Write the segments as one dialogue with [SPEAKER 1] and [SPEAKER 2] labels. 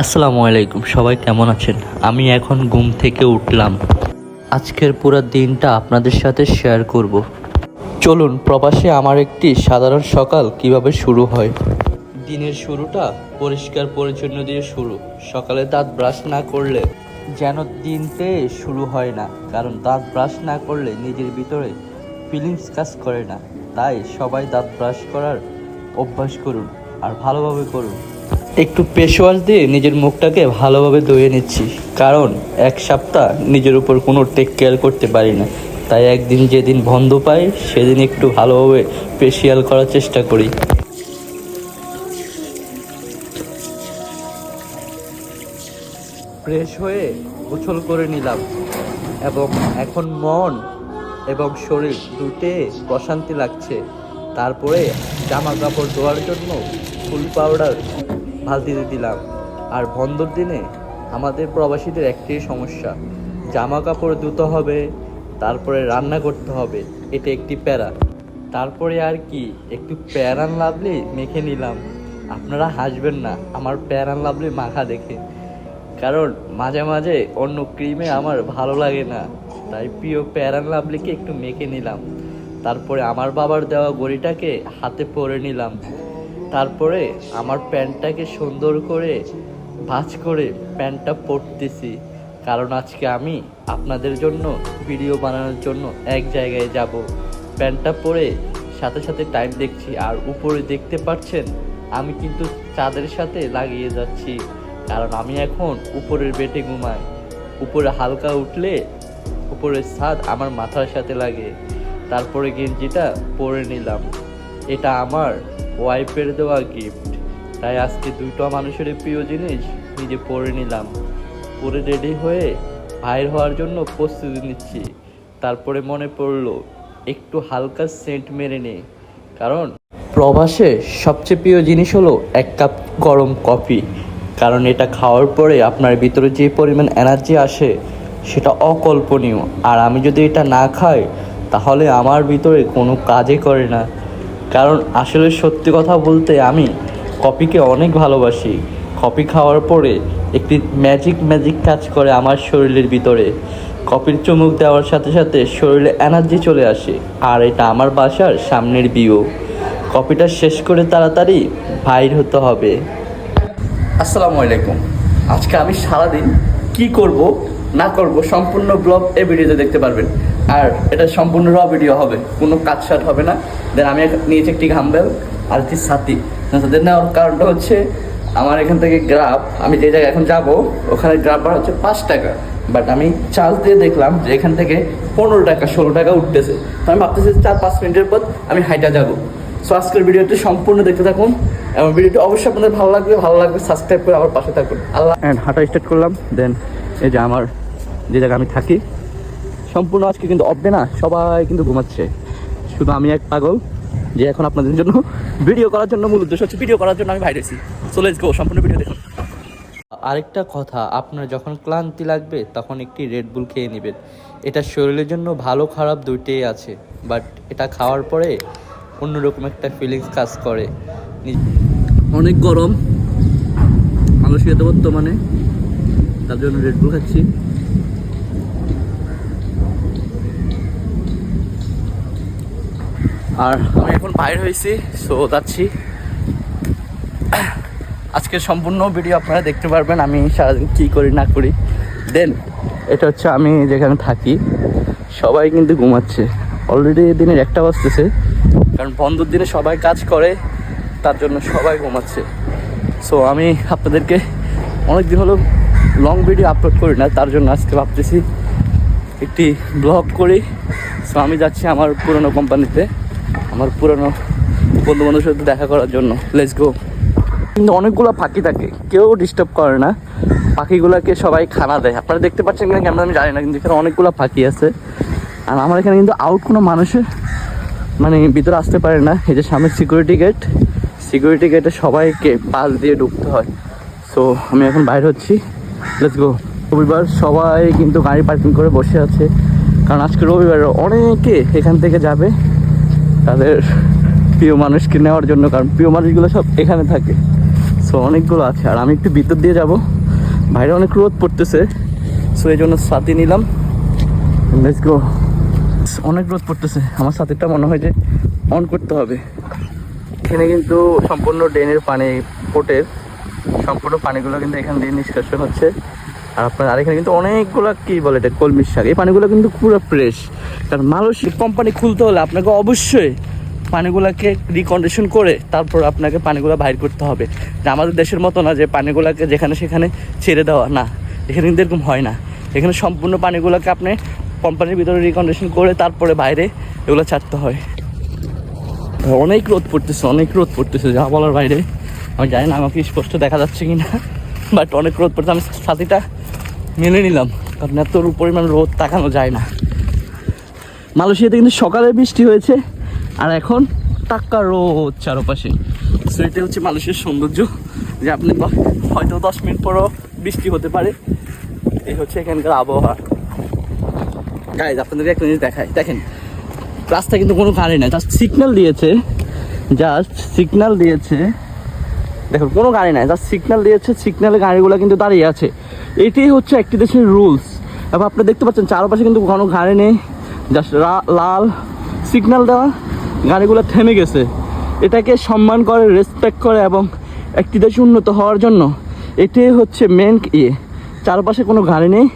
[SPEAKER 1] আসসালামু আলাইকুম, সবাই কেমন আছেন? আমি এখন ঘুম থেকে উঠলাম। আজকের পুরো দিনটা আপনাদের সাথে শেয়ার করব। চলুন, প্রবাসে আমার একটি সাধারণ সকাল কিভাবে শুরু হয়। দিনের শুরুটা পরিষ্কার পরিচ্ছন্ন দিয়ে শুরু। সকালে দাঁত ব্রাশ না করলে যেন দিনতে শুরু হয় না, কারণ দাঁত ব্রাশ না করলে নিজের ভিতরে ফিলিংস কাজ করে না। তাই সবাই দাঁত ব্রাশ করার অভ্যাস করুন আর ভালোভাবে করুন। একটু ফেস ওয়াশ দিয়ে নিজের মুখটাকে ভালোভাবে ধুয়ে নিচ্ছি, কারণ এক সপ্তাহ নিজের উপর কোনো টেক কেয়ার করতে পারি না। তাই একদিন যেদিন বন্ধ পাই সেদিন একটু ভালোভাবে ফেসিয়াল করার চেষ্টা করি। ফ্রেশ হয়ে গোসল করে নিলাম এবং এখন মন এবং শরীর দুটোই প্রশান্তি লাগছে। তারপরে জামা কাপড় ধোয়ার জন্য ফুল পাউডার বালতিতে দিলাম। আর বন্ধর দিনে আমাদের প্রবাসীদের একটাই সমস্যা, জামা কাপড় ধুতে হবে, তারপরে রান্না করতে হবে, এটা একটি প্যারা। তারপরে আর কি, একটু প্যারান লাভলি মেখে নিলাম। আপনারা হাসবেন না আমার প্যারান লাভলি মাখা দেখে, কারণ মাঝে মাঝে অন্য ক্রিমে আমার ভালো লাগে না, তাই প্রিয় প্যারান লাভলিকে একটু মেখে নিলাম। তারপরে আমার বাবার দেওয়া ঘড়িটাকে হাতে পরে নিলাম। তারপরে আমার প্যান্টটাকে সুন্দর করে ভাঁজ করে প্যান্টটা পরতেছি, কারণ আজকে আমি আপনাদের জন্য ভিডিও বানানোর জন্য এক জায়গায় যাব। প্যান্টটা পরে সাথে সাথে টাইম দেখছি, আর উপরে দেখতে পাচ্ছেন আমি কিন্তু চাঁদের সাথে লাগিয়ে যাচ্ছি, কারণ আমি এখন উপরের বেডে ঘুমাই। উপরে হালকা উঠলে উপরের ছাদ আমার মাথার সাথে লাগে। তারপরে গেঞ্জিটা পরে নিলাম, এটা আমার ওয়াইফের দেওয়া গিফট। তাই আজকে দুটো মানুষের প্রিয় জিনিস নিজে পরে নিলাম। পরে রেডি হয়ে বাইর হওয়ার জন্য প্রস্তুতি নিচ্ছি। তারপরে মনে পড়লো একটু হালকা সেন্ট মেরে নেই, কারণ প্রবাসে সবচেয়ে প্রিয় জিনিস হলো এক কাপ গরম কফি, কারণ এটা খাওয়ার পরে আপনার ভিতরে যে পরিমাণ এনার্জি আসে সেটা অকল্পনীয়। আর আমি যদি এটা না খাই তাহলে আমার ভিতরে কোনো কাজই করে না, কারণ আসলে সত্যি কথা বলতে আমি কফিকে অনেক ভালোবাসি। কফি খাওয়ার পরে একটি ম্যাজিক কাজ করে আমার শরীরের ভিতরে। কফির চুমুক দেওয়ার সাথে সাথে শরীরে এনার্জি চলে আসে, আর এটা আমার বাসার সামনের ভিউ। কফিটা শেষ করে তাড়াতাড়ি বাইর হতে হবে। আসসালামু আলাইকুম। আজকে আমি সারাদিন কি করব না করব সম্পূর্ণ ব্লগ এই ভিডিওতে দেখতে পারবেন। আর এটা সম্পূর্ণ র ভিডিও হবে, কোনো কাটসাট হবে না। দেন আমি নিয়েছি একটি ঘাম্বেল আর একটি ছাতি। তাদের নেওয়ার কারণটা হচ্ছে আমার এখান থেকে গ্রাফ, আমি যে জায়গায় এখন যাব ওখানে গ্রাফ ভাড়া হচ্ছে 5 টাকা, বাট আমি চার্জ দিয়ে দেখলাম যে এখান থেকে 15 টাকা 16 টাকা উঠতেছে। তো আমি ভাবতেছি 4-5 মিনিটের পর আমি হাইটা যাব। সো আজকের ভিডিওটি সম্পূর্ণ দেখতে থাকুন এবং ভিডিওটি অবশ্যই আপনাদের ভালো লাগবে সাবস্ক্রাইব করে আমার পাশে থাকুন। আল্লাহ। অ্যান্ড হাঁটা স্টার্ট করলাম। দেন এই যে আমার যে জায়গায় আমি থাকি সম্পূর্ণ আজকে কিন্তু অফ ডে না, সবাই কিন্তু ঘুমাচ্ছে, শুধু আমি এক পাগল যে এখন আপনাদের জন্য ভিডিও করার জন্য, মূল উদ্দেশ্য হচ্ছে ভিডিও করার জন্য আমি বাইরে আছি। সো লেটস গো, সম্পূর্ণ ভিডিও দেখুন। আরেকটা কথা, আপনার যখন ক্লান্তি লাগবে তখন একটি রেড বুল খেয়ে নেবেন। এটা শরীরের জন্য ভালো খারাপ দুইটাই আছে, বাট এটা খাওয়ার পরে অন্যরকম একটা ফিলিংস কাজ করে। অনেক গরম মালয়েশিয়াতে বর্তমানে, তার জন্য রেড বুল খাচ্ছি। আর আমি এখন বাইরে হয়েছি, সো যাচ্ছি। আজকের সম্পূর্ণ ভিডিও আপনারা দেখতে পারবেন আমি সারাদিন কী করি না করি। দেন এটা হচ্ছে আমি যেখানে থাকি, সবাই কিন্তু ঘুমাচ্ছে অলরেডি। দিনের 1টা বাজতেছে, কারণ বন্ধুর দিনে সবাই কাজ করে, তার জন্য সবাই ঘুমাচ্ছে। সো আমি আপনাদেরকে অনেকদিন হলো লং ভিডিও আপলোড করি না, তার জন্য আজকে ভাবতেছি একটি ব্লগ করি। সো আমি যাচ্ছি আমার পুরনো কোম্পানিতে, আমার পুরনো বন্ধু বান্ধবের সাথে দেখা করার জন্য। Let's go. কিন্তু অনেকগুলো পাখি থাকে, কেউ ডিস্টার্ব করে না, পাখিগুলোকে সবাই খানা দেয়। আপনারা দেখতে পাচ্ছেন কিনা কেমন আমি জানি না, কিন্তু এখানে অনেকগুলো পাখি আছে। আর আমার এখানে কিন্তু আউট কোনো মানুষের মানে ভিতরে আসতে পারে না। এই যে সামনে সিকিউরিটি গেটে সবাইকে পাস দিয়ে ঢুকতে হয়। সো আমি এখন বাইরে হচ্ছি, লেটস গো। রবিবার সবাই কিন্তু গাড়ি পার্কিং করে বসে আছে, কারণ আজকে রবিবার অনেকে এখান থেকে যাবে তাদের প্রিয় মানুষকে নেওয়ার জন্য, কারণ প্রিয় মানুষগুলো সব এখানে থাকে। সো অনেকগুলো আছে, আর আমি একটু ভিতর দিয়ে যাব। বাইরে অনেক রোদ পড়তেছে, সো এই জন্য ছাতি নিলাম। Let's go. অনেক রোদ পড়তেছে, আমার ছাতিটা মনে হয় যে অন করতে হবে। এখানে কিন্তু সম্পূর্ণ ড্রেনের পানি, পোর্টের সম্পূর্ণ পানিগুলো কিন্তু এখান দিয়ে নিষ্কাশন হচ্ছে। আর আপনার আর এখানে কিন্তু অনেকগুলো কি বলে এটা, কলমির শাক। এই পানিগুলো কিন্তু পুরো ফ্রেশ, কারণ মালয়েশিয়া কোম্পানি খুলতে হলে আপনাকে অবশ্যই পানিগুলোকে রিকন্ডিশন করে তারপর আপনাকে পানিগুলো বাইর করতে হবে। যে আমাদের দেশের মতো না যে পানিগুলোকে যেখানে সেখানে ছেড়ে দেওয়া, না, এখানে কিন্তু এরকম হয় না। এখানে সম্পূর্ণ পানিগুলোকে আপনি কোম্পানির ভিতরে রিকন্ডিশন করে তারপরে বাইরে এগুলো ছাড়তে হয়। অনেক রোদ পড়তেছে, অনেক রোদ পড়তেছে, যা বলার বাইরে। আমি জানি না আমাকে স্পষ্ট দেখা যাচ্ছে কি না, বাট অনেক রোদ পড়ছে। আমি ছাতিটা মেনে নিলাম, কারণ এত পরিমাণ রোদ তাকানো যায় না। মালয়েশিয়াতে কিন্তু সকালে বৃষ্টি হয়েছে, আর এখন টাক্কা রোদ চারপাশে। সো এটা হচ্ছে মালয়েশিয়ার সৌন্দর্য, যে আপনি হয়তো 10 মিনিট পরও বৃষ্টি হতে পারে। এই হচ্ছে এখানকার আবহাওয়া। গাইজ আপনাদেরকে একটা জিনিস দেখাই, দেখেন রাস্তা কিন্তু কোনো গাড়ি নাই, জাস্ট সিগন্যাল দিয়েছে, জাস্ট সিগন্যাল দিয়েছে। দেখুন কোনো গাড়ি নাই, জাস্ট সিগন্যাল দিয়েছে, সিগন্যালে গাড়িগুলো কিন্তু দাঁড়িয়ে আছে। এটাই হচ্ছে একটি দেশের রুলস। এবং আপনি দেখতে পাচ্ছেন চারপাশে কিন্তু কোনো গাড়ি নেই, জাস্ট লাল সিগন্যাল দেওয়া, গাড়িগুলো থেমে গেছে। এটাকে সম্মান করে, রেসপেক্ট করে, এবং একটি দেশ উন্নত হওয়ার জন্য এটাই হচ্ছে মেন চারপাশে কোনো গাড়ি নেই,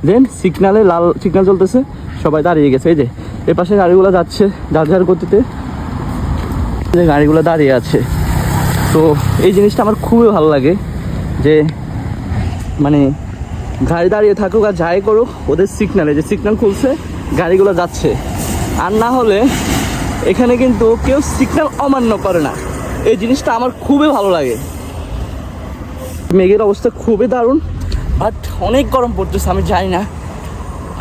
[SPEAKER 1] দেন সিগন্যালে লাল সিগন্যাল চলতেছে, সবাই দাঁড়িয়ে গেছে। এই যে এ পাশে গাড়িগুলো যাচ্ছে যার যার গতিতে, যে গাড়িগুলো দাঁড়িয়ে আছে। তো এই জিনিসটা আমার খুবই ভালো লাগে, যে মানে গাড়ি দাঁড়িয়ে থাকুক আর যাই করুক, ওদের সিগন্যালে যে সিগন্যাল খুলছে গাড়িগুলো যাচ্ছে। আর না হলে এখানে কিন্তু কেউ সিগন্যাল অমান্য করে না। এই জিনিসটা আমার খুবই ভালো লাগে। মেঘের অবস্থা খুবই দারুণ, বাট অনেক গরম পড়তেছে, আমি জানি না।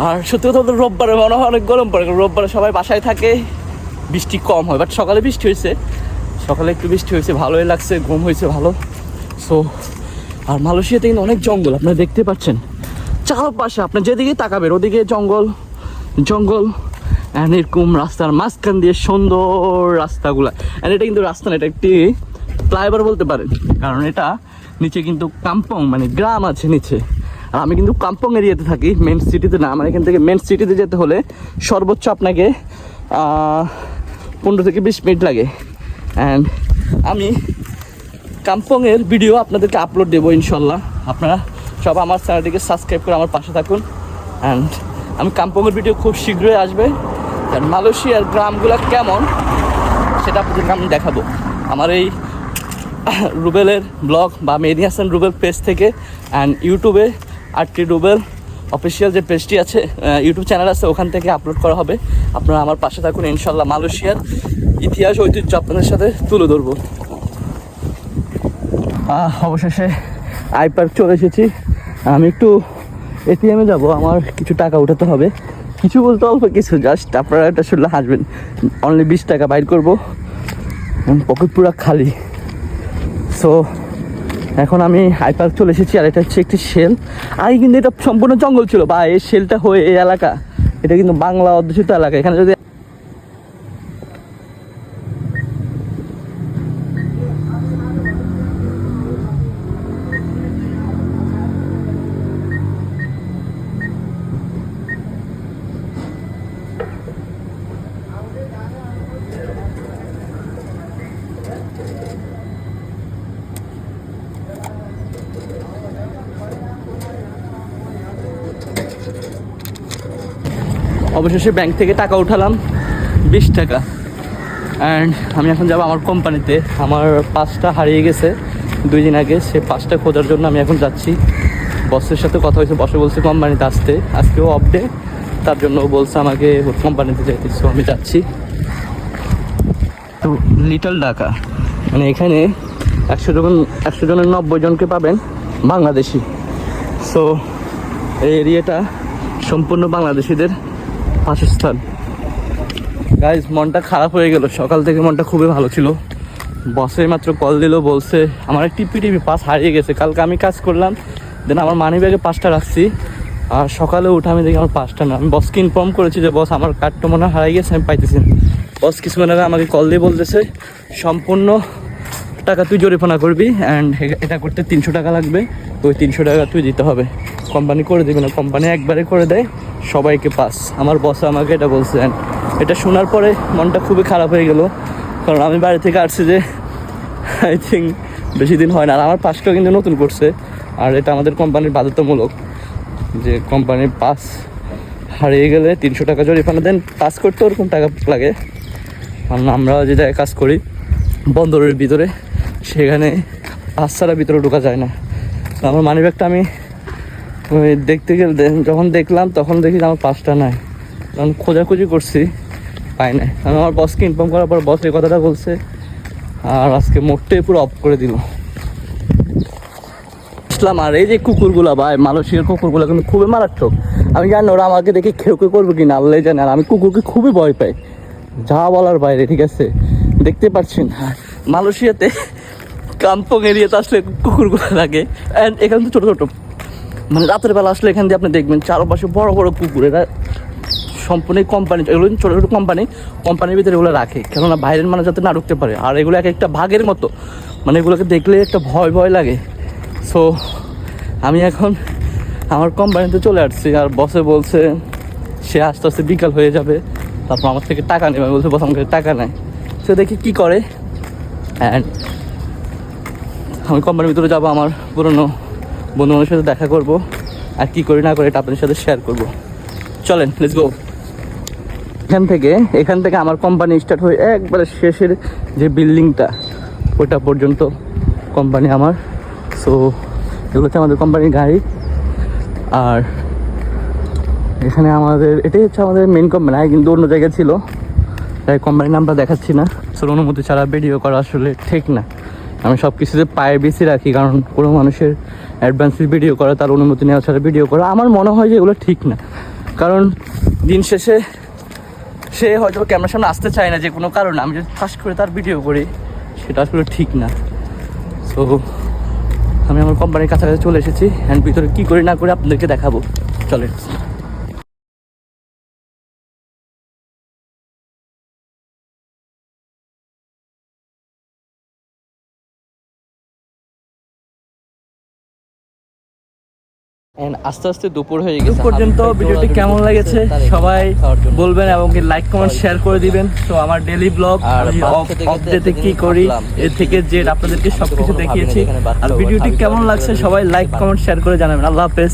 [SPEAKER 1] আর সত্যি কথা বলতে রোববারে মনে হয় অনেক গরম পড়ে, কারণ রোববারে সবাই বাসায় থাকে, বৃষ্টি কম হয়। বাট সকালে বৃষ্টি হয়েছে, সকালে একটু বৃষ্টি হয়েছে, ভালোই লাগছে, ঘুম হয়েছে ভালো। সো আর মালয়েশিয়াতে কিন্তু অনেক জঙ্গল, আপনারা দেখতে পাচ্ছেন চারপাশে, আপনার যেদিকে তাকাবেন ওদিকে জঙ্গল জঙ্গল। অ্যান্ড এরকম রাস্তার মাঝখান দিয়ে সুন্দর রাস্তাগুলা। অ্যান্ড এটা কিন্তু রাস্তা না, এটা একটি ফ্লাইওভার বলতে পারেন, কারণ এটা নিচে কিন্তু কাম্পং মানে গ্রাম আছে নিচে। আর আমি কিন্তু কাম্পং এরিয়াতে থাকি, মেন সিটিতে না। আমার এখান থেকে মেন সিটিতে যেতে হলে সর্বোচ্চ আপনাকে 15 থেকে 20 মিনিট লাগে। অ্যান্ড আমি কাম্পংয়ের ভিডিও আপনাদেরকে আপলোড দেবো ইনশাল্লাহ। আপনারা সব আমার চ্যানেলটিকে সাবস্ক্রাইব করে আমার পাশে থাকুন। অ্যান্ড আমি কাম্পংয়ের ভিডিও খুব শীঘ্রই আসবে। আর মালয়েশিয়ার গ্রামগুলো কেমন সেটা আপনাদেরকে আমি দেখাবো আমার এই রুবেলের ব্লগ বা মেহেদী হাসান রুবেল পেজ থেকে। অ্যান্ড ইউটিউবে আরটি রুবেল অফিসিয়াল যে পেজটি আছে, ইউটিউব চ্যানেল আছে, ওখান থেকে আপলোড করা হবে। আপনারা আমার পাশে থাকুন, ইনশাল্লাহ মালয়েশিয়ার ইতিহাস ঐতিহ্য আপনাদের সাথে তুলে ধরবো। অবশেষে আই পার্ক চলে এসেছি। আমি একটু এটিএমে যাব, আমার কিছু টাকা উঠাতে হবে। কিছু বলতে অল্প কিছু, জাস্ট আপনারা এটা শুনলে হাসবেন। অনলি 20 টাকা বাইর করবো, পকেট পুরো খালি। সো এখন আমি আই পার্ক চলে এসেছি। আর এটা হচ্ছে একটি শেল। আগে কিন্তু এটা সম্পূর্ণ জঙ্গল ছিল, বা এই শেলটা হয়ে এই এলাকা, এটা কিন্তু বাংলা অধ্যুষিত এলাকা। এখানে যদি অবশেষে ব্যাংক থেকে টাকা উঠালাম 20 টাকা। অ্যান্ড আমি এখন যাবো আমার কোম্পানিতে। আমার পাসটা হারিয়ে গেছে 2 দিন আগে, সে পাসটা খোঁজার জন্য আমি এখন যাচ্ছি। বসের সাথে কথা হয়েছে, বসে বলছে কোম্পানিতে আসতে, আজকেও অফ ডে, তার জন্য বলছে আমাকে কোম্পানিতে যাইতে। সো আমি যাচ্ছি। তো লিটল ঢাকা মানে এখানে 100 জনের 90 জনকে পাবেন বাংলাদেশি। সো এই এরিয়াটা সম্পূর্ণ বাংলাদেশিদের বাসস্থান। গাইজ মনটা খারাপ হয়ে গেল, সকাল থেকে মনটা খুবই ভালো ছিল। বসে মাত্র কল দিল, বলছে আমার টিপি পাস হারিয়ে গেছে। কালকে আমি কাজ করলাম, দেন আমার মানি ব্যাগে পাসটা রাখছি, আর সকালে উঠে আমি দেখি আমার পাসটা না। আমি বসকে ইনফর্ম করেছি যে বস আমার কার্ডটা মনে হয় হারিয়ে গেছে, আমি পাইতেছি না। বস কিছুক্ষণ আগে আমাকে কল দিয়ে বলতেছে সম্পূর্ণ টাকা তুই জরিমানা করবি, অ্যান্ড এটা করতে 300 টাকা লাগবে, ওই 300 টাকা তুই দিতে হবে। কোম্পানি করে দেবে না, কোম্পানি একবারে করে দেয় সবাইকে পাস। আমার বস আমাকে এটা বলছে, অ্যান্ড এটা শোনার পরে মনটা খুবই খারাপ হয়ে গেল, কারণ আমি বাড়ি থেকে আসছি যে আই থিঙ্ক বেশি দিন হয় না। আর আমার পাসটা কিন্তু নতুন করছে, আর এটা আমাদের কোম্পানির বাধ্যতামূলক যে কোম্পানির পাস হারিয়ে গেলে 300 টাকা জরিমানা দেন। পাস করতে ওরকম টাকা লাগে, কারণ আমরা যে জায়গায় কাজ করি বন্দরের ভিতরে, সেখানে পাস ছাড়া ভিতরে ঢোকা যায় না। আমার মানিব্যাগটা আমি দেখতে গেলে যখন দেখলাম তখন দেখি আমার পাসটা নাই, কারণ খোঁজাখুঁজি করছি পাই নাই। কারণ আমার বসকে ইনফর্ম করার পর বস এই কথাটা বলছে, আর আজকে মোটটাই পুরো অফ করে দিল। আর এই যে কুকুরগুলা ভাই, মালয়েশিয়ার কুকুরগুলা কিন্তু খুবই মারাত্মক। আমি জানি ওরা আমাকে দেখে কেউ কেউ করবো কিনা আল্লাহ জানে, আর আমি কুকুরকে খুবই ভয় পাই, যা বলার বাইরে, ঠিক আছে? দেখতে পাচ্ছেন মালয়েশিয়াতে কাম্পং এরিয়াতে আসলে কুকুরগুলো লাগে, অ্যান্ড এখানে তো ছোটো ছোটো, মানে রাতের বেলা আসলে এখান দিয়ে আপনি দেখবেন চারপাশে বড় বড় কুকুর। এরা সম্পূর্ণ কোম্পানি, এগুলো ছোটো ছোটো কোম্পানির ভিতরে এগুলো রাখে, কেননা বাইরের মানুষ যাতে না ঢুকতে পারে। আর এগুলো এক একটা ভাগের মতো, মানে এগুলোকে দেখলে একটা ভয় ভয় লাগে। সো আমি এখন আমার কোম্পানিতে চলে আসছি, আর বসে বলছে সে আস্তে আস্তে বিকাল হয়ে যাবে, তারপর আমার থেকে টাকা নেবে। বলছে বস আমার কাছে টাকা নেয়, সে দেখি কী করে। অ্যান্ড আমি কোম্পানির ভিতরে যাবো, আমার পুরনো বন্ধু বান্ধবের সাথে দেখা করবো, আর কী করি না করে এটা আপনাদের সাথে শেয়ার করবো। চলেন, লেটস গো। এখান থেকে আমার কোম্পানি স্টার্ট হয়ে একবারে শেষের যে বিল্ডিংটা ওটা পর্যন্ত কোম্পানি আমার। সো এগুলো হচ্ছে আমাদের কোম্পানির গাড়ি, আর এখানে এটাই হচ্ছে আমাদের মেন কোম্পানি। কিন্তু অন্য জায়গায় ছিল, তাই কোম্পানির নামটা দেখাচ্ছি না। সো অনুমতি ছাড়া ভিডিও করা আসলে ঠিক না। আমি সব কিছুতে পায়ে বেশি রাখি, কারণ কোনো মানুষের অ্যাডভান্সের ভিডিও করা, তার অনুমতি নেওয়া ছাড়া ভিডিও করা আমার মনে হয় যে এগুলো ঠিক না। কারণ দিন শেষে সে হয়তো ক্যামেরার সামনে আসতে চায় না যে কোনো কারণে, আমি যদি ফার্স্ট করে তার ভিডিও করি সেটা আসলে ঠিক না। সো আমি আমার কোম্পানির কাছাকাছি চলে এসেছি, অ্যান্ড ভিতরে কী করি না করে আপনাদেরকে দেখাবো। চলে আস্তে আস্তে দুপুর হয়ে গেছে। পর্যন্ত ভিডিওটি কেমন লেগেছে সবাই বলবেন, এবং লাইক কমেন্ট শেয়ার করে দিবেন। তো আমার ডেইলি ব্লগ অফডেতে কি করি এর থেকে যে আপনাদেরকে সবকিছু দেখিয়েছি। আর ভিডিওটি কেমন লাগছে সবাই লাইক কমেন্ট শেয়ার করে জানাবেন। আল্লাহ হাফেজ।